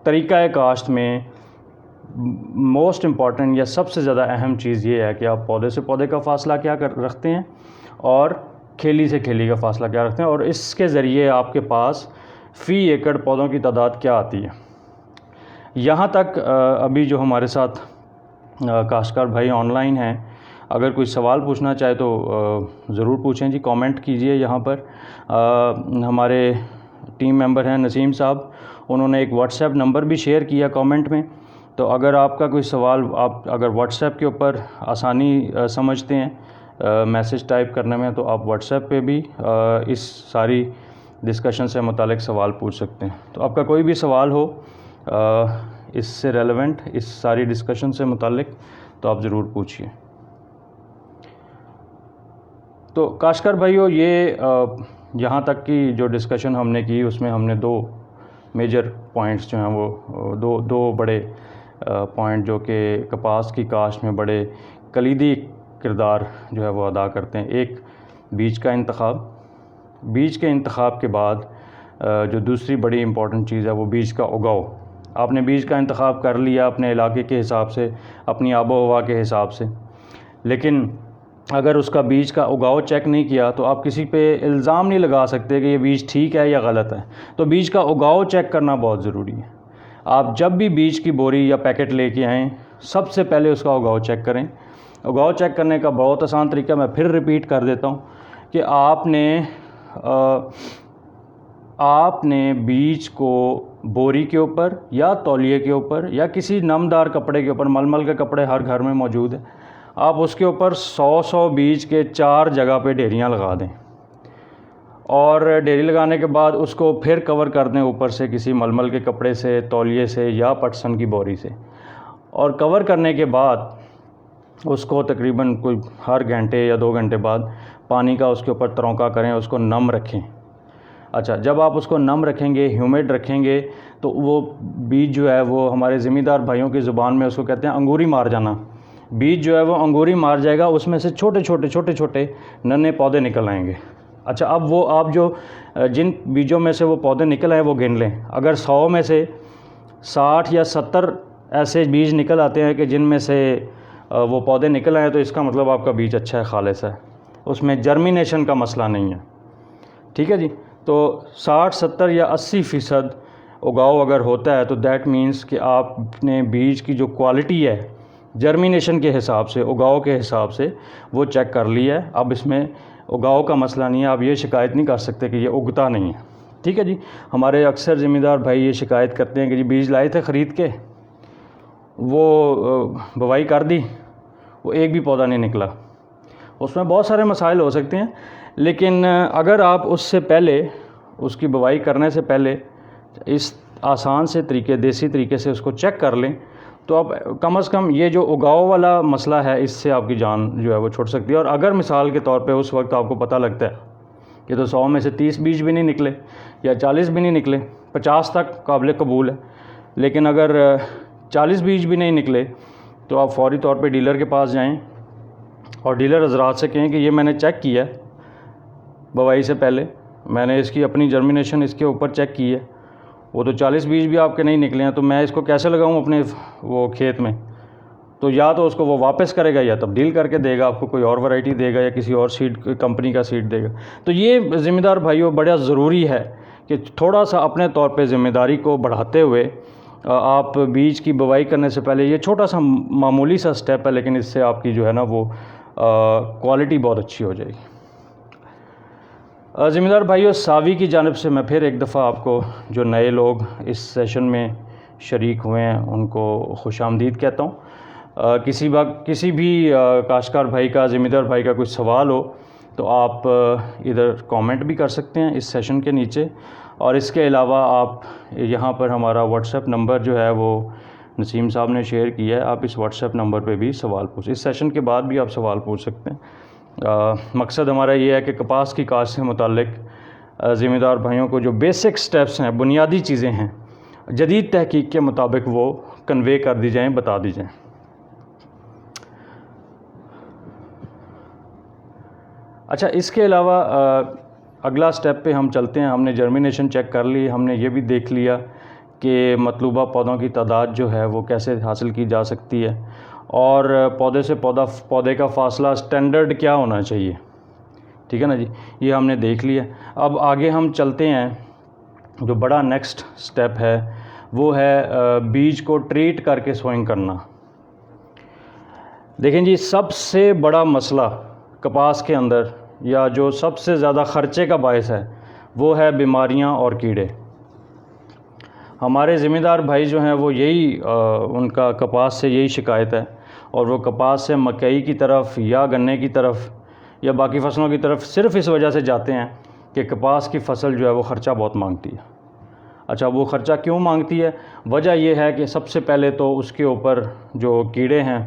S1: طریقہ کاشت میں موسٹ امپورٹنٹ یا سب سے زیادہ اہم چیز یہ ہے کہ آپ پودے سے پودے کا فاصلہ کیا رکھتے ہیں اور کھیلی سے کھیلی کا فاصلہ کیا رکھتے ہیں، اور اس کے ذریعے آپ کے پاس فی ایکڑ پودوں کی تعداد کیا آتی ہے۔ یہاں تک ابھی جو ہمارے ساتھ کاشتکار بھائی آن لائن ہیں، اگر کوئی سوال پوچھنا چاہے تو ضرور پوچھیں جی، کامنٹ کیجئے۔ یہاں پر ہمارے ٹیم ممبر ہیں نسیم صاحب، انہوں نے ایک واٹس ایپ نمبر بھی شیئر کیا کامنٹ میں، تو اگر آپ کا کوئی سوال آپ اگر واٹس ایپ کے اوپر آسانی سمجھتے ہیں میسج ٹائپ کرنے میں تو آپ واٹس ایپ پہ بھی اس ساری ڈسکشن سے متعلق سوال پوچھ سکتے ہیں۔ تو آپ کا کوئی بھی سوال ہو اس سے ریلیونٹ، اس ساری ڈسکشن سے متعلق، تو آپ ضرور پوچھیے۔ تو کاشتکار بھائیو، یہ یہاں تک کی جو ڈسکشن ہم نے کی اس میں ہم نے 2 میجر پوائنٹس جو ہیں وہ دو بڑے پوائنٹ جو کہ کپاس کی کاشت میں بڑے کلیدی کردار جو ہے وہ ادا کرتے ہیں۔ ایک بیج کا انتخاب، بیج کے انتخاب کے بعد جو دوسری بڑی امپورٹنٹ چیز ہے وہ بیج کا اگاؤ۔ آپ نے بیج کا انتخاب کر لیا اپنے علاقے کے حساب سے، اپنی آب و ہوا کے حساب سے، لیکن اگر اس کا بیج کا اگاؤ چیک نہیں کیا تو آپ کسی پہ الزام نہیں لگا سکتے کہ یہ بیج ٹھیک ہے یا غلط ہے۔ تو بیج کا اگاؤ چیک کرنا بہت ضروری ہے۔ آپ جب بھی بیج کی بوری یا پیکٹ لے کے آئیں، سب سے پہلے اس کا اگاؤ چیک کریں۔ اگاؤ چیک کرنے کا بہت آسان طریقہ میں پھر ریپیٹ کر دیتا ہوں کہ آپ نے بیج کو بوری کے اوپر یا تولیے کے اوپر یا کسی نمدار کپڑے کے اوپر، ململ کے کپڑے ہر گھر میں موجود ہیں، آپ اس کے اوپر 100 بیج کے 4 جگہ پہ ڈھیریاں لگا دیں، اور ڈھیری لگانے کے بعد اس کو پھر کور کر دیں اوپر سے کسی ململ کے کپڑے سے، تولیے سے یا پٹسن کی بوری سے، اور کور کرنے کے بعد اس کو تقریباً کوئی ہر گھنٹے یا 2 گھنٹے بعد پانی کا اس کے اوپر تروکا کریں، اس کو نم رکھیں۔ اچھا، جب آپ اس کو نم رکھیں گے، ہیومڈ رکھیں گے، تو وہ بیج جو ہے وہ ہمارے زمیندار بھائیوں کی زبان میں اس کو کہتے ہیں انگوری مار جانا۔ بیج جو ہے وہ انگوری مار جائے گا، اس میں سے چھوٹے چھوٹے ننھے پودے نکل آئیں گے۔ اچھا، اب وہ آپ جو جن بیجوں میں سے وہ پودے نکل آئے وہ گن لیں۔ اگر 100 میں سے 60 یا 70 ایسے بیج نکل آتے ہیں کہ جن میں سے وہ پودے نکل آئے تو اس کا مطلب آپ کا بیج اچھا ہے، خالص ہے، اس میں جرمینیشن کا مسئلہ نہیں ہے۔ ٹھیک ہے جی، تو 60، 70 یا 80% اگاؤ اگر ہوتا ہے تو دیٹ مینس کہ آپ نے بیج کی جو کوالٹی ہے جرمینیشن کے حساب سے، اگاؤ کے حساب سے وہ چیک کر لی ہے۔ اب اس میں اگاؤ کا مسئلہ نہیں ہے، آپ یہ شکایت نہیں کر سکتے کہ یہ اگتا نہیں ہے۔ ٹھیک ہے جی، ہمارے اکثر ذمہ دار بھائی یہ شکایت کرتے ہیں کہ جی بیج لائے تھے خرید کے، وہ بوائی کر دی، وہ ایک بھی پودا نہیں نکلا۔ اس میں بہت سارے مسائل ہو سکتے ہیں، لیکن اگر آپ اس سے پہلے، اس کی بوائی کرنے سے پہلے اس آسان سے طریقے، دیسی طریقے سے اس کو چیک کر لیں تو آپ کم از کم یہ جو اگاؤ والا مسئلہ ہے اس سے آپ کی جان جو ہے وہ چھوٹ سکتی ہے۔ اور اگر مثال کے طور پہ اس وقت آپ کو پتہ لگتا ہے یہ تو 100 میں سے 30 بیج بھی نہیں نکلے یا 40 بھی نہیں نکلے، 50 تک قابل قبول ہے، لیکن اگر 40 بیج بھی نہیں نکلے تو آپ فوری طور پہ ڈیلر کے پاس جائیں اور ڈیلر حضرات سے کہیں کہ یہ میں نے چیک کیا ہے بوائی سے پہلے، میں نے اس کی اپنی جرمینیشن اس کے اوپر چیک کی ہے، وہ تو 40 بیج بھی آپ کے نہیں نکلے ہیں، تو میں اس کو کیسے لگاؤں اپنے وہ کھیت میں؟ تو یا تو اس کو وہ واپس کرے گا یا تبدیل کر کے دے گا، آپ کو کوئی اور ورائٹی دے گا یا کسی اور سیڈ کمپنی کا سیڈ دے گا۔ تو یہ ذمہ دار بھائیوں بڑا ضروری ہے کہ تھوڑا سا اپنے طور پہ ذمہ داری کو بڑھاتے ہوئے آپ بیج کی بوائی کرنے سے پہلے، یہ چھوٹا سا معمولی سا سٹیپ ہے لیکن اس سے آپ کی جو ہے نا وہ کوالٹی بہت اچھی ہو جائے گی۔ ذمہ دار بھائیوں، ساوی کی جانب سے میں پھر ایک دفعہ آپ کو، جو نئے لوگ اس سیشن میں شریک ہوئے ہیں، ان کو خوش آمدید کہتا ہوں۔ کسی بھی کاشتکار بھائی کا، ذمہ دار بھائی کا کوئی سوال ہو تو آپ ادھر کامنٹ بھی کر سکتے ہیں اس سیشن کے نیچے، اور اس کے علاوہ آپ یہاں پر ہمارا واٹس ایپ نمبر جو ہے وہ نسیم صاحب نے شیئر کیا ہے، آپ اس واٹس ایپ نمبر پہ بھی سوال اس سیشن کے بعد بھی آپ سوال پوچھ سکتے ہیں۔ مقصد ہمارا یہ ہے کہ کپاس کی کاشت سے متعلق ذمہ دار بھائیوں کو جو بیسک سٹیپس ہیں، بنیادی چیزیں ہیں، جدید تحقیق کے مطابق وہ کنوے کر دی جائیں، بتا دی جائیں۔ اچھا، اس کے علاوہ اگلا سٹیپ پہ ہم چلتے ہیں۔ ہم نے جرمینیشن چیک کر لی، ہم نے یہ بھی دیکھ لیا کہ مطلوبہ پودوں کی تعداد جو ہے وہ کیسے حاصل کی جا سکتی ہے، اور پودے سے پودے کا فاصلہ سٹینڈرڈ کیا ہونا چاہیے، ٹھیک ہے نا جی، یہ ہم نے دیکھ لیا۔ اب آگے ہم چلتے ہیں، جو بڑا نیکسٹ سٹیپ ہے وہ ہے بیج کو ٹریٹ کر کے سوئنگ کرنا۔ دیکھیں جی، سب سے بڑا مسئلہ کپاس کے اندر، یا جو سب سے زیادہ خرچے کا باعث ہے، وہ ہے بیماریاں اور کیڑے۔ ہمارے ذمہ دار بھائی جو ہیں وہ یہی ان کا کپاس سے یہی شکایت ہے، اور وہ کپاس سے مکئی کی طرف یا گنے کی طرف یا باقی فصلوں کی طرف صرف اس وجہ سے جاتے ہیں کہ کپاس کی فصل جو ہے وہ خرچہ بہت مانگتی ہے۔ اچھا، وہ خرچہ کیوں مانگتی ہے؟ وجہ یہ ہے کہ سب سے پہلے تو اس کے اوپر جو کیڑے ہیں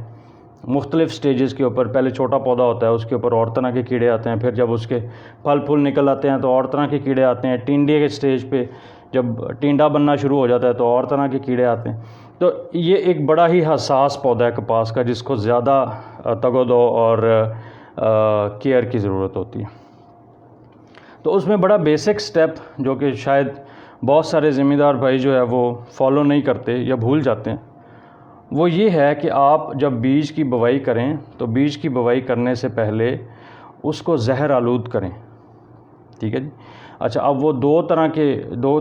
S1: مختلف سٹیجز کے اوپر، پہلے چھوٹا پودا ہوتا ہے، اس کے اوپر اور طرح کے کیڑے آتے ہیں، پھر جب اس کے پھل پھول نکل آتے ہیں تو اور طرح کے کیڑے آتے ہیں، ٹینڈے کے سٹیج پہ جب ٹینڈا بننا شروع ہو جاتا ہے تو اور طرح کے کیڑے آتے ہیں۔ تو یہ ایک بڑا ہی حساس پودا ہے کپاس کا، جس کو زیادہ تگ و دو اور کیئر کی ضرورت ہوتی ہے۔ تو اس میں بڑا بیسک سٹیپ جو کہ شاید بہت سارے ذمہ دار بھائی جو ہے وہ فالو نہیں کرتے یا بھول جاتے ہیں، وہ یہ ہے کہ آپ جب بیج کی بوائی کریں تو بیج کی بوائی کرنے سے پہلے اس کو زہر آلود کریں، ٹھیک ہے جی۔ اچھا، اب وہ دو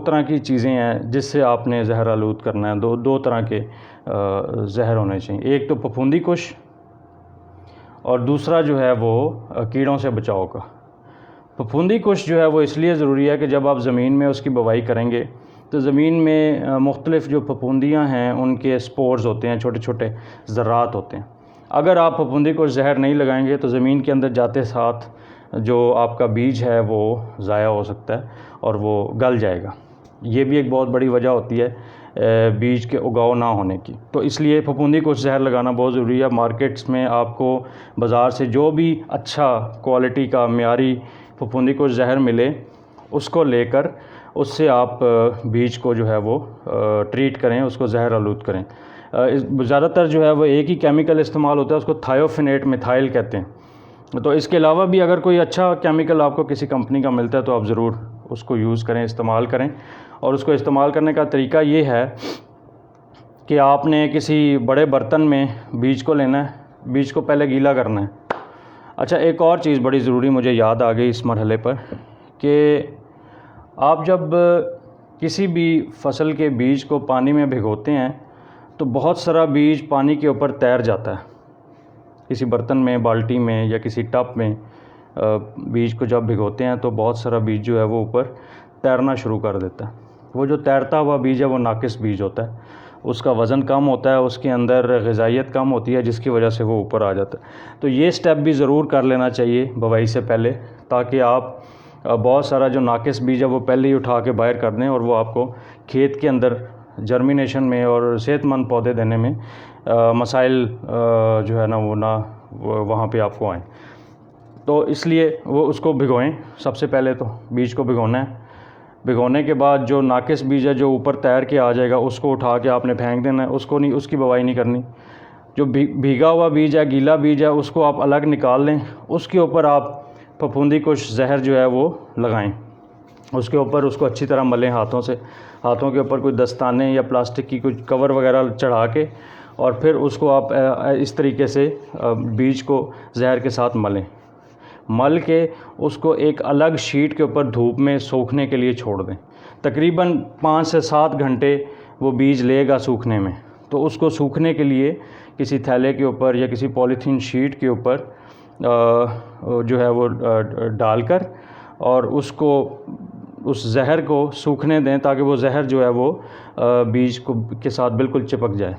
S1: طرح کی چیزیں ہیں جس سے آپ نے زہر آلود کرنا ہے، دو طرح کے زہر ہونے چاہیے، ایک تو پھپھوندی کش اور دوسرا جو ہے وہ کیڑوں سے بچاؤ کا۔ پھپھوندی کش جو ہے وہ اس لیے ضروری ہے کہ جب آپ زمین میں اس کی بوائی کریں گے تو زمین میں مختلف جو پھپھوندیاں ہیں ان کے سپورز ہوتے ہیں، چھوٹے چھوٹے ذرات ہوتے ہیں۔ اگر آپ پھپھوندی کش زہر نہیں لگائیں گے تو زمین کے اندر جاتے ساتھ جو آپ کا بیج ہے وہ ضائع ہو سکتا ہے اور وہ گل جائے گا۔ یہ بھی ایک بہت بڑی وجہ ہوتی ہے بیج کے اگاؤ نہ ہونے کی۔ تو اس لیے پھپھوندی کش زہر لگانا بہت ضروری ہے۔ مارکیٹس میں آپ کو بازار سے جو بھی اچھا کوالٹی کا معیاری پھپھوندی کش زہر ملے اس کو لے کر اس سے آپ بیج کو جو ہے وہ ٹریٹ کریں، اس کو زہر آلود کریں۔ زیادہ تر جو ہے وہ ایک ہی کیمیکل استعمال ہوتا ہے، اس کو تھائیوفینیٹ میتھائل کہتے ہیں۔ تو اس کے علاوہ بھی اگر کوئی اچھا کیمیکل آپ کو کسی کمپنی کا ملتا ہے تو آپ ضرور اس کو یوز کریں، استعمال کریں۔ اور اس کو استعمال کرنے کا طریقہ یہ ہے کہ آپ نے کسی بڑے برتن میں بیج کو لینا ہے، بیج کو پہلے گیلا کرنا ہے۔ اچھا، ایک اور چیز بڑی ضروری مجھے یاد آ گئی اس مرحلے پر، کہ آپ جب کسی بھی فصل کے بیج کو پانی میں بھگوتے ہیں تو بہت سارا بیج پانی کے اوپر تیر جاتا ہے۔ کسی برتن میں، بالٹی میں یا کسی ٹب میں بیج کو جب بھگوتے ہیں تو بہت سارا بیج جو ہے وہ اوپر تیرنا شروع کر دیتا ہے۔ وہ جو تیرتا ہوا بیج ہے وہ ناقص بیج ہوتا ہے، اس کا وزن کم ہوتا ہے، اس کے اندر غذائیت کم ہوتی ہے، جس کی وجہ سے وہ اوپر آ جاتا ہے۔ تو یہ سٹیپ بھی ضرور کر لینا چاہیے بوائی سے پہلے، تاکہ آپ بہت سارا جو ناقص بیج ہے وہ پہلے ہی اٹھا کے باہر کر دیں اور وہ آپ کو کھیت کے اندر جرمینیشن میں اور صحت مند پودے دینے میں مسائل جو ہے نا وہ نہ وہاں پہ آپ کو آئیں۔ تو تو اس لیے وہ اس کو بھگوئیں. سب سے پہلے تو بیج کو بھگونا ہے. بھگونے کے بعد جو ناقص بیج ہے جو اوپر تیر کے آ جائے گا اس کو اٹھا کے آپ نے پھینک دینا ہے. اس کو نہیں، اس کی بوائی نہیں کرنی. جو بھیگا ہوا بیج ہے، گیلا بیج ہے، اس کو آپ الگ نکال لیں. اس کے اوپر آپ پھپھوندی کش زہر جو ہے وہ لگائیں. اس کے اوپر اس کو اچھی طرح ملیں ہاتھوں سے. ہاتھوں کے اوپر کوئی دستانے یا پلاسٹک کی کچھ کور وغیرہ چڑھا کے، اور پھر اس کو آپ اس طریقے سے بیج کو زہر کے ساتھ ملیں. مل کے اس کو ایک الگ شیٹ کے اوپر دھوپ میں سوکھنے کے لیے چھوڑ دیں. تقریباً 5 سے 7 گھنٹے وہ بیج لے گا سوکھنے میں. تو اس کو سوکھنے کے لیے کسی تھیلے کے اوپر یا کسی پولیتھین شیٹ کے اوپر جو ہے وہ ڈال کر، اور اس کو اس زہر کو سوکھنے دیں تاکہ وہ زہر جو ہے وہ بیج کو کے ساتھ بالکل چپک جائے.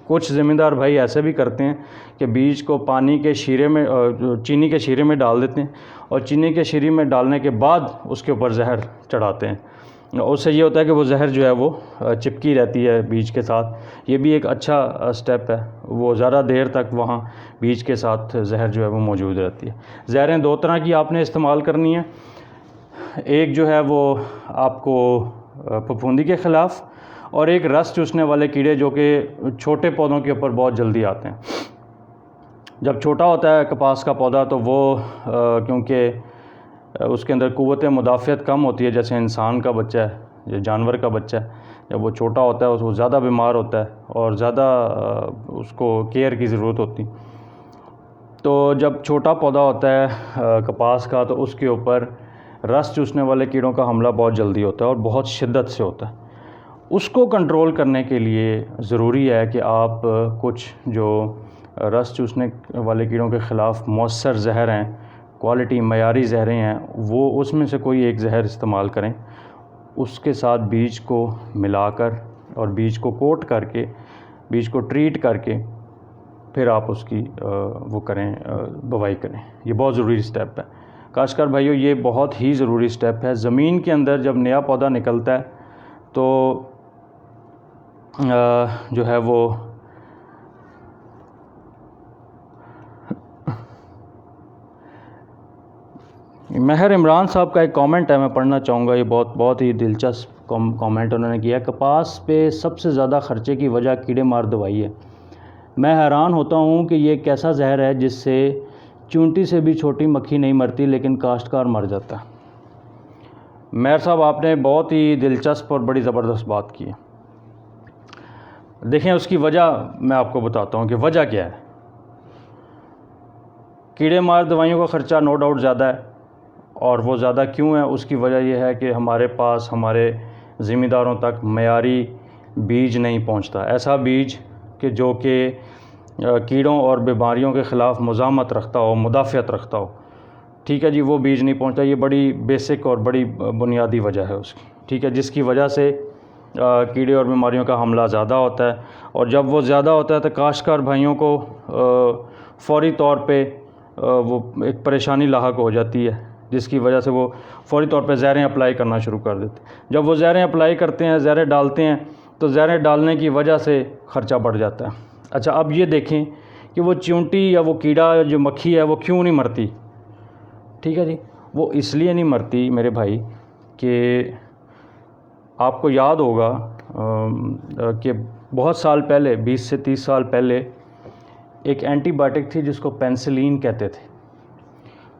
S1: کچھ ذمہ دار بھائی ایسے بھی کرتے ہیں کہ بیج کو پانی کے شیرے میں، چینی کے شیرے میں ڈال دیتے ہیں، اور چینی کے شیرے میں ڈالنے کے بعد اس کے اوپر زہر چڑھاتے ہیں. اس سے یہ ہوتا ہے کہ وہ زہر جو ہے وہ چپکی رہتی ہے بیج کے ساتھ. یہ بھی ایک اچھا سٹیپ ہے. وہ زیادہ دیر تک وہاں بیج کے ساتھ زہر جو ہے وہ موجود رہتی ہے. زہریں 2 طرح کی آپ نے استعمال کرنی ہیں. ایک جو ہے وہ آپ کو پھپھوندی کے خلاف، اور ایک رس چوسنے والے کیڑے جو کہ چھوٹے پودوں کے اوپر بہت جلدی آتے ہیں. جب چھوٹا ہوتا ہے کپاس کا پودا تو وہ کیونکہ اس کے اندر قوت مدافعت کم ہوتی ہے، جیسے انسان کا بچہ ہے یا جانور کا بچہ ہے، جب وہ چھوٹا ہوتا ہے وہ زیادہ بیمار ہوتا ہے اور زیادہ اس کو کیئر کی ضرورت ہوتی. تو جب چھوٹا پودا ہوتا ہے کپاس کا تو اس کے اوپر رس چوسنے والے کیڑوں کا حملہ بہت جلدی ہوتا ہے اور بہت شدت سے ہوتا ہے. اس کو کنٹرول کرنے کے لیے ضروری ہے کہ آپ کچھ جو رس چوسنے والے کیڑوں کے خلاف مؤثر زہر ہیں، کوالٹی معیاری زہریں ہیں، وہ اس میں سے کوئی ایک زہر استعمال کریں. اس کے ساتھ بیج کو ملا کر اور بیج کو کوٹ کر کے، بیج کو ٹریٹ کر کے، پھر آپ اس کی وہ کریں، بوائی کریں. یہ بہت ضروری سٹیپ ہے کاشتکار بھائیو. یہ بہت ہی ضروری سٹیپ ہے. زمین کے اندر جب نیا پودا نکلتا ہے تو جو ہے وہ مہر عمران صاحب کا ایک کامنٹ ہے، میں پڑھنا چاہوں گا. یہ بہت ہی دلچسپ کامنٹ انہوں نے کیا. کپاس پہ سب سے زیادہ خرچے کی وجہ کیڑے مار دوائی ہے. میں حیران ہوتا ہوں کہ یہ ایک ایسا زہر ہے جس سے چونٹی سے بھی چھوٹی مکھی نہیں مرتی لیکن کاشتکار مر جاتا ہے. مہر صاحب آپ نے بہت ہی دلچسپ اور بڑی زبردست بات کی ہے. دیکھیں اس کی وجہ میں آپ کو بتاتا ہوں کہ وجہ کیا ہے. کیڑے مار دوائیوں کا خرچہ نو ڈاؤٹ زیادہ ہے، اور وہ زیادہ کیوں ہے؟ اس کی وجہ یہ ہے کہ ہمارے پاس، ہمارے ذمہ داروں تک معیاری بیج نہیں پہنچتا. ایسا بیج کہ جو کہ کیڑوں اور بیماریوں کے خلاف مزاحمت رکھتا ہو، مدافعت رکھتا ہو. ٹھیک ہے جی، وہ بیج نہیں پہنچتا. یہ بڑی بیسک اور بڑی بنیادی وجہ ہے اس کی. ٹھیک ہے، جس کی وجہ سے کیڑے اور بیماریوں کا حملہ زیادہ ہوتا ہے. اور جب وہ زیادہ ہوتا ہے تو کاشتکار بھائیوں کو فوری طور پہ وہ ایک پریشانی لاحق ہو جاتی ہے، جس کی وجہ سے وہ فوری طور پہ زہریں اپلائی کرنا شروع کر دیتے ہیں. جب وہ زہریں اپلائی کرتے ہیں، زہریں ڈالتے ہیں، تو زہریں ڈالنے کی وجہ سے خرچہ بڑھ جاتا ہے. اچھا، اب یہ دیکھیں کہ وہ چونٹی یا وہ کیڑا جو مکھی ہے وہ کیوں نہیں مرتی. ٹھیک ہے جی، وہ اس لیے نہیں مرتی میرے بھائی کہ آپ کو یاد ہوگا کہ بہت سال پہلے، 20 سے 30 سال پہلے، ایک اینٹی بائیوٹک تھی جس کو پینسلین کہتے تھے.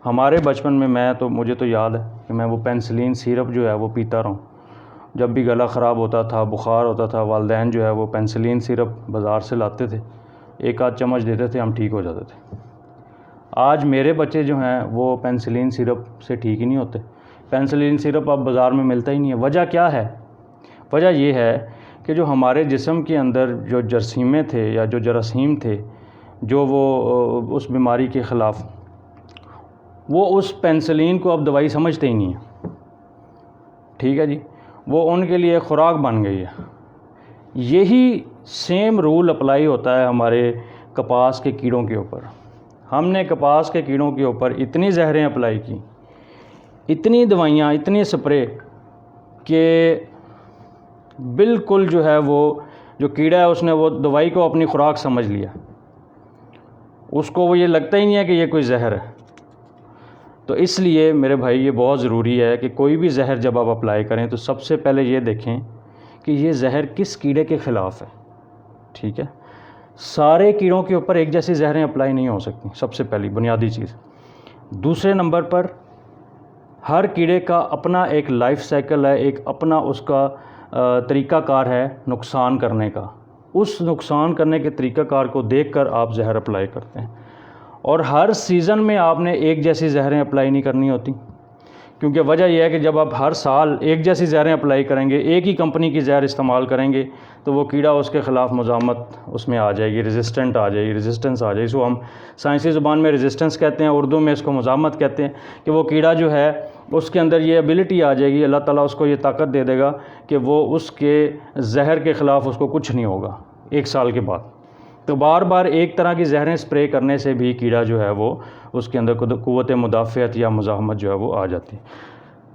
S1: ہمارے بچپن میں مجھے تو یاد ہے کہ میں وہ پینسلین سیرپ جو ہے وہ پیتا رہا ہوں. جب بھی گلا خراب ہوتا تھا، بخار ہوتا تھا، والدین جو ہے وہ پینسلین سیرپ بازار سے لاتے تھے، 1 آدھ چمچ دیتے تھے، ہم ٹھیک ہو جاتے تھے. آج میرے بچے جو ہیں وہ پینسلین سیرپ سے ٹھیک ہی نہیں ہوتے. پینسلین سیرپ اب بازار میں ملتا ہی نہیں ہے. وجہ کیا ہے؟ وجہ یہ ہے کہ جو ہمارے جسم کے اندر جو جراثیمیں تھے یا جو جراثیم تھے، جو وہ اس بیماری کے خلاف، وہ اس پینسلین کو اب دوائی سمجھتے ہی نہیں ہیں. ٹھیک ہے جی، وہ ان کے لیے خوراک بن گئی ہے. یہی سیم رول اپلائی ہوتا ہے ہمارے کپاس کے کیڑوں کے اوپر. ہم نے کپاس کے کیڑوں کے اوپر اتنی زہریں اپلائی کی، اتنی دوائیاں، اتنی سپرے، کہ بالکل جو ہے وہ جو کیڑا ہے اس نے وہ دوائی کو اپنی خوراک سمجھ لیا. اس کو وہ یہ لگتا ہی نہیں ہے کہ یہ کوئی زہر ہے. تو اس لیے میرے بھائی یہ بہت ضروری ہے کہ کوئی بھی زہر جب آپ اپلائی کریں تو سب سے پہلے یہ دیکھیں کہ یہ زہر کس کیڑے کے خلاف ہے. ٹھیک ہے, سارے کیڑوں کے اوپر ایک جیسی زہریں اپلائی نہیں ہو سکتی, سب سے پہلی بنیادی چیز. دوسرے نمبر پر ہر کیڑے کا اپنا ایک لائف سائیکل ہے, ایک اپنا اس کا طریقہ کار ہے نقصان کرنے کا. اس نقصان کرنے کے طریقہ کار کو دیکھ کر آپ زہر اپلائی کرتے ہیں. اور ہر سیزن میں آپ نے ایک جیسی زہریں اپلائی نہیں کرنی ہوتی, کیونکہ وجہ یہ ہے کہ جب آپ ہر سال ایک جیسی زہریں اپلائی کریں گے, ایک ہی کمپنی کی زہر استعمال کریں گے, تو وہ کیڑا اس کے خلاف مزاحمت اس میں آ جائے گی, ریزسٹنس آ جائے گی. اس کو ہم سائنسی زبان میں ریزسٹنس کہتے ہیں, اردو میں اس کو مزاحمت کہتے ہیں, کہ وہ کیڑا جو ہے اس کے اندر یہ ایبلٹی آ جائے گی, اللہ تعالیٰ اس کو یہ طاقت دے دے گا کہ وہ اس کے زہر کے خلاف اس کو کچھ نہیں ہوگا 1 سال کے بعد. تو بار بار ایک طرح کی زہریں اسپرے کرنے سے بھی کیڑا جو ہے وہ اس کے اندر قوت مدافعت یا مزاحمت جو ہے وہ آ جاتی.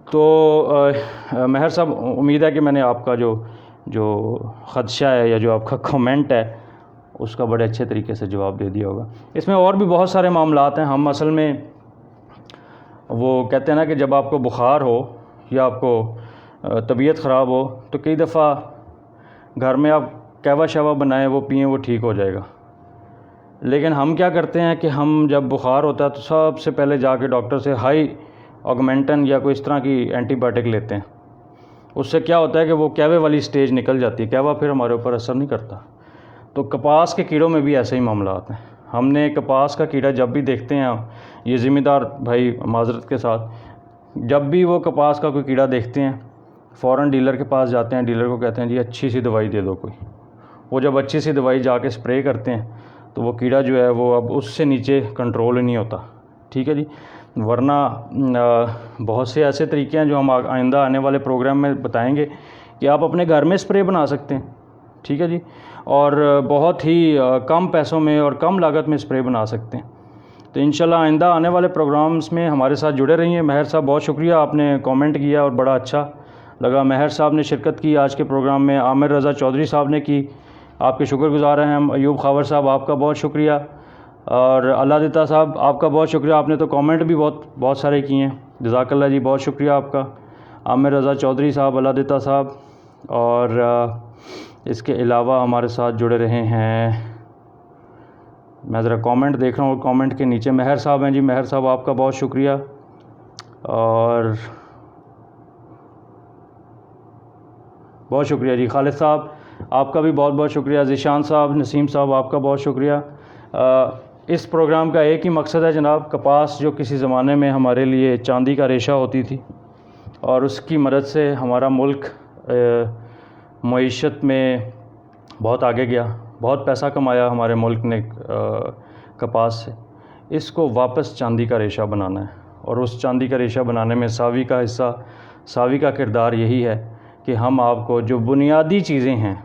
S1: تو مہر صاحب, امید ہے کہ میں نے آپ کا جو خدشہ ہے یا جو آپ کا کمنٹ ہے اس کا بڑے اچھے طریقے سے جواب دے دیا ہوگا. اس میں اور بھی بہت سارے معاملات ہیں. ہم اصل میں وہ کہتے ہیں نا کہ جب آپ کو بخار ہو یا آپ کو طبیعت خراب ہو تو کئی دفعہ گھر میں آپ قہوہ شہوہ بنائیں, وہ پئیں, وہ ٹھیک ہو جائے گا. لیکن ہم کیا کرتے ہیں کہ ہم جب بخار ہوتا ہے تو سب سے پہلے جا کے ڈاکٹر سے ہائی آگمنٹن یا کوئی اس طرح کی اینٹی بائیوٹک لیتے ہیں. اس سے کیا ہوتا ہے کہ وہ قہوے والی سٹیج نکل جاتی ہے, قہوہ پھر ہمارے اوپر اثر نہیں کرتا. تو کپاس کے کیڑوں میں بھی ایسے ہی معاملات ہیں. ہم نے کپاس کا کیڑا جب بھی دیکھتے ہیں, یہ ذمہ دار بھائی معذرت کے ساتھ, جب بھی وہ کپاس کا کوئی کیڑا دیکھتے ہیں فوراً ڈیلر کے پاس جاتے ہیں, ڈیلر کو کہتے ہیں جی اچھی سی دوائی دے دو کوئی. وہ جب اچھی سی دوائی جا کے اسپرے کرتے ہیں تو وہ کیڑا جو ہے وہ اب اس سے نیچے کنٹرول ہی نہیں ہوتا. ٹھیک ہے جی. ورنہ بہت سے ایسے طریقے ہیں جو ہم آئندہ آنے والے پروگرام میں بتائیں گے کہ آپ اپنے گھر میں اسپرے بنا سکتے ہیں. ٹھیک ہے جی. اور بہت ہی کم پیسوں میں اور کم لاگت میں اسپرے بنا سکتے ہیں. تو انشاءاللہ آئندہ آنے والے پروگرامز میں ہمارے ساتھ جڑے رہیے. مہر صاحب بہت شکریہ, آپ نے کامنٹ کیا اور بڑا اچھا لگا. مہر صاحب نے شرکت کی آج کے پروگرام میں, عامر رضا چودھری صاحب نے کی, آپ کے شکر گزار ہیں ہم. ایوب خاور صاحب آپ کا بہت شکریہ, اور اللہ دیتا صاحب آپ کا بہت شکریہ, آپ نے تو کامنٹ بھی بہت سارے کیے ہیں, جزاک اللہ جی, بہت شکریہ آپ کا. عامر رضا چودھری صاحب, اللہ دیتا صاحب, اور اس کے علاوہ ہمارے ساتھ جڑے رہے ہیں, میں ذرا کامنٹ دیکھ رہا ہوں, کامنٹ کے نیچے مہر صاحب ہیں جی, مہر صاحب آپ کا بہت شکریہ, اور بہت شکریہ جی. خالد صاحب آپ کا بھی بہت بہت شکریہ. ذیشان صاحب, نسیم صاحب آپ کا بہت شکریہ. اس پروگرام کا ایک ہی مقصد ہے جناب, کپاس جو کسی زمانے میں ہمارے لیے چاندی کا ریشہ ہوتی تھی اور اس کی مدد سے ہمارا ملک معیشت میں بہت آگے گیا, بہت پیسہ کمایا ہمارے ملک نے کپاس سے, اس کو واپس چاندی کا ریشہ بنانا ہے. اور اس چاندی کا ریشہ بنانے میں ساوی کا حصہ, ساوی کا کردار یہی ہے کہ ہم آپ کو جو بنیادی چیزیں ہیں,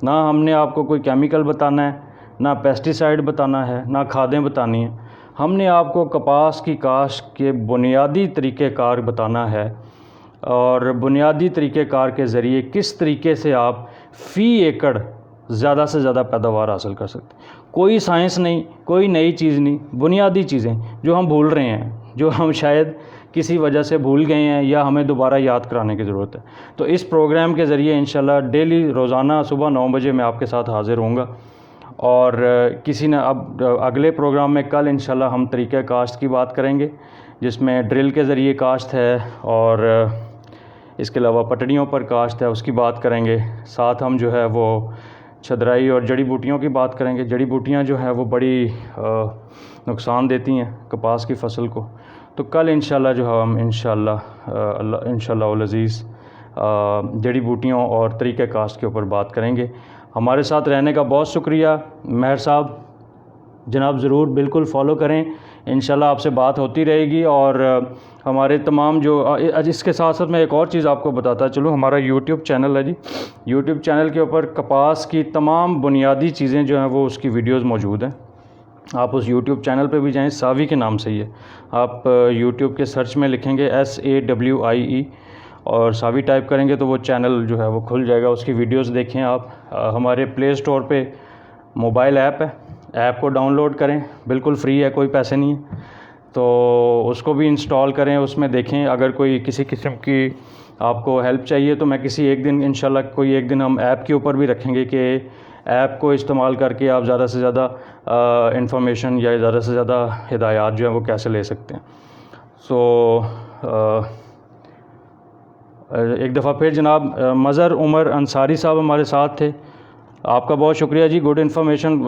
S1: نہ ہم نے آپ کو کوئی کیمیکل بتانا ہے, نہ پیسٹیسائڈ بتانا ہے, نہ کھادیں بتانی ہیں, ہم نے آپ کو کپاس کی کاشت کے بنیادی طریقہ کار بتانا ہے, اور بنیادی طریقہ کار کے ذریعے کس طریقے سے آپ فی ایکڑ زیادہ سے زیادہ پیداوار حاصل کر سکتے ہیں. کوئی سائنس نہیں, کوئی نئی چیز نہیں, بنیادی چیزیں جو ہم بھول رہے ہیں, جو ہم شاید کسی وجہ سے بھول گئے ہیں یا ہمیں دوبارہ یاد کرانے کی ضرورت ہے. تو اس پروگرام کے ذریعے انشاءاللہ ڈیلی روزانہ صبح 9 بجے میں آپ کے ساتھ حاضر ہوں گا. اور کسی نے اب اگلے پروگرام میں کل انشاءاللہ ہم طریقہ کاشت کی بات کریں گے, جس میں ڈرل کے ذریعے کاشت ہے, اور اس کے علاوہ پٹڑیوں پر کاشت ہے, اس کی بات کریں گے. ساتھ ہم جو ہے وہ چھدرائی اور جڑی بوٹیوں کی بات کریں گے. جڑی بوٹیاں جو ہیں وہ بڑی نقصان دیتی ہیں کپاس کی فصل کو. تو کل انشاءاللہ جو ہم انشاءاللہ العزیز جڑی بوٹیوں اور طریقہ کاشت کے اوپر بات کریں گے. ہمارے ساتھ رہنے کا بہت شکریہ مہر صاحب. جناب ضرور بالکل فالو کریں, انشاءاللہ آپ سے بات ہوتی رہے گی. اور ہمارے تمام جو اس کے ساتھ ساتھ میں ایک اور چیز آپ کو بتاتا چلوں, ہمارا یوٹیوب چینل ہے جی. یوٹیوب چینل کے اوپر کپاس کی تمام بنیادی چیزیں جو ہیں وہ اس کی ویڈیوز موجود ہیں. آپ اس یوٹیوب چینل پہ بھی جائیں, ساوی کے نام سے ہی ہے. آپ یوٹیوب کے سرچ میں لکھیں گے SAWIE اور ساوی ٹائپ کریں گے تو وہ چینل جو ہے وہ کھل جائے گا. اس کی ویڈیوز دیکھیں آپ. ہمارے پلے اسٹور پہ موبائل ایپ ہے, ایپ کو ڈاؤن لوڈ کریں, بالکل فری ہے, کوئی پیسے نہیں ہے. تو اس کو بھی انسٹال کریں, اس میں دیکھیں اگر کوئی کسی قسم کی آپ کو ہیلپ چاہیے تو میں کسی ایک دن انشاءاللہ کوئی ایک دن ہم ایپ کے اوپر بھی رکھیں گے کہ ایپ کو استعمال کر کے آپ زیادہ سے زیادہ انفارمیشن یا زیادہ سے زیادہ ہدایات جو ہیں وہ کیسے لے سکتے ہیں. سو ایک دفعہ پھر جناب مظہر عمر انصاری صاحب ہمارے ساتھ تھے, آپ کا بہت شکریہ جی, گڈ انفارمیشن,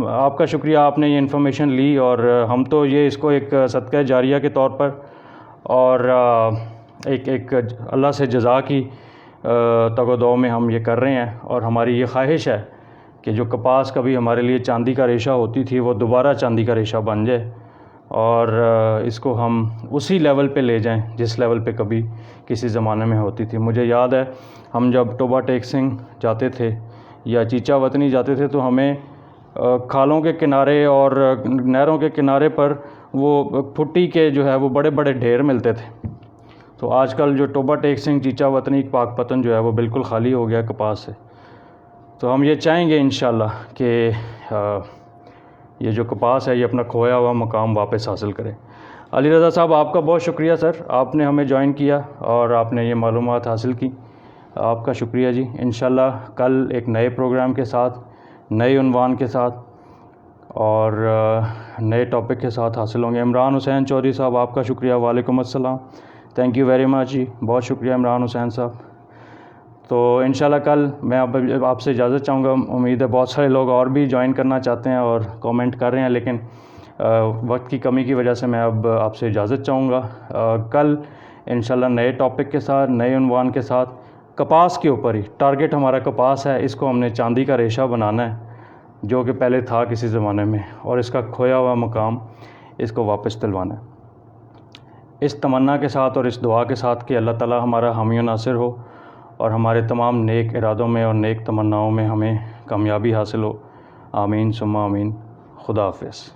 S1: آپ کا شکریہ, آپ نے یہ انفارمیشن لی اور ہم تو یہ اس کو ایک صدقہ جاریہ کے طور پر اور ایک اللہ سے جزا کی تگ و دو میں ہم یہ کر رہے ہیں, اور ہماری یہ خواہش ہے کہ جو کپاس کبھی ہمارے لیے چاندی کا ریشہ ہوتی تھی وہ دوبارہ چاندی کا ریشہ بن جائے اور اس کو ہم اسی لیول پہ لے جائیں جس لیول پہ کبھی کسی زمانے میں ہوتی تھی. مجھے یاد ہے ہم جب ٹوبہ ٹیک سنگھ جاتے تھے یا چیچا وطنی جاتے تھے تو ہمیں کھالوں کے کنارے اور نہروں کے کنارے پر وہ پھٹی کے جو ہے وہ بڑے بڑے ڈھیر ملتے تھے. تو آج کل جو ٹوبہ ٹیک سنگھ, چیچا وطنی, پاک پتن جو ہے وہ بالکل خالی ہو گیا کپاس سے. تو ہم یہ چاہیں گے انشاءاللہ کہ یہ جو کپاس ہے یہ اپنا کھویا ہوا مقام واپس حاصل کرے. علی رضا صاحب آپ کا بہت شکریہ سر, آپ نے ہمیں جوائن کیا اور آپ نے یہ معلومات حاصل کی, آپ کا شکریہ جی. انشاءاللہ کل ایک نئے پروگرام کے ساتھ, نئے عنوان کے ساتھ اور نئے ٹاپک کے ساتھ حاصل ہوں گے. عمران حسین چودھری صاحب آپ کا شکریہ, وعلیکم السلام, تھینک یو ویری مچ جی, بہت شکریہ عمران حسین صاحب. تو انشاءاللہ کل میں آپ سے اجازت چاہوں گا, امید ہے بہت سارے لوگ اور بھی جوائن کرنا چاہتے ہیں اور کامنٹ کر رہے ہیں, لیکن وقت کی کمی کی وجہ سے میں اب آپ سے اجازت چاہوں گا. کل انشاءاللہ نئے ٹاپک کے ساتھ, نئے عنوان کے ساتھ, کپاس کے اوپر ہی. ٹارگٹ ہمارا کپاس ہے, اس کو ہم نے چاندی کا ریشہ بنانا ہے جو کہ پہلے تھا کسی زمانے میں, اور اس کا کھویا ہوا مقام اس کو واپس دلوانا ہے. اس تمنا کے ساتھ اور اس دعا کے ساتھ کہ اللہ تعالی ہمارا حامی و ناصر ہو اور ہمارے تمام نیک ارادوں میں اور نیک تمناؤں میں ہمیں کامیابی حاصل ہو. آمین ثم آمین. خدا حافظ.